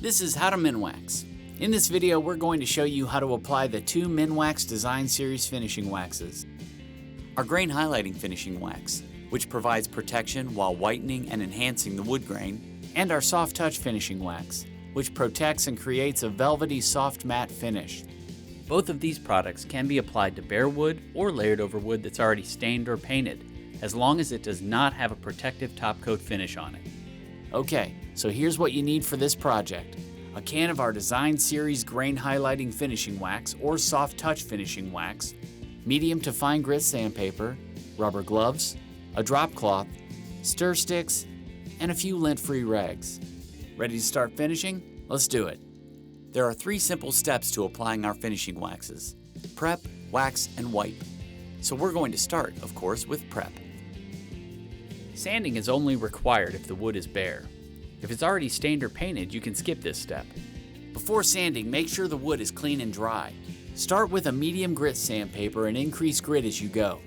This is How to Minwax. In this video, we're going to show you how to apply the two Minwax Design Series finishing waxes. Our grain highlighting finishing wax, which provides protection while whitening and enhancing the wood grain, and our soft touch finishing wax, which protects and creates a velvety soft matte finish. Both of these products can be applied to bare wood or layered over wood that's already stained or painted, as long as it does not have a protective top coat finish on it. Okay, so here's what you need for this project. A can of our Design Series grain highlighting finishing wax or soft touch finishing wax, medium to fine grit sandpaper, rubber gloves, a drop cloth, stir sticks, and a few lint-free rags. Ready to start finishing? Let's do it. There are 3 simple steps to applying our finishing waxes: prep, wax, and wipe. So we're going to start, of course, with prep. Sanding is only required if the wood is bare. If it's already stained or painted, you can skip this step. Before sanding, make sure the wood is clean and dry. Start with a medium grit sandpaper and increase grit as you go.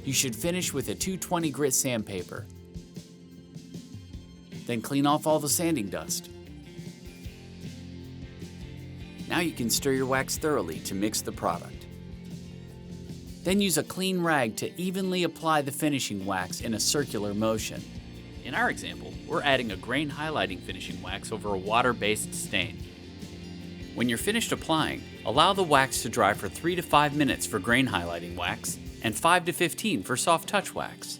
You should finish with a 220 grit sandpaper. Then clean off all the sanding dust. Now you can stir your wax thoroughly to mix the product. Then use a clean rag to evenly apply the finishing wax in a circular motion. In our example, we're adding a grain highlighting finishing wax over a water-based stain. When you're finished applying, allow the wax to dry for 3 to 5 minutes for grain highlighting wax and 5 to 15 for soft touch wax.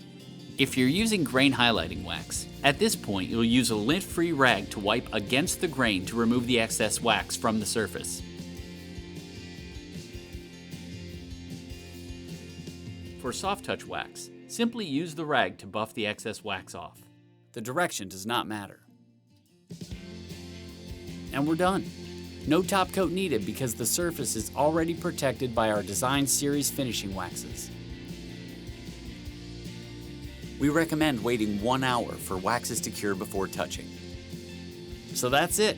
If you're using grain highlighting wax, at this point you'll use a lint-free rag to wipe against the grain to remove the excess wax from the surface. For soft touch wax, simply use the rag to buff the excess wax off. The direction does not matter. And we're done. No top coat needed because the surface is already protected by our Design Series finishing waxes. We recommend waiting 1 hour for waxes to cure before touching. So that's it.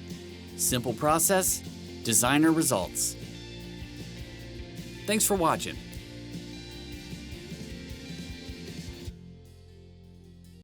Simple process, designer results. Thanks for watching.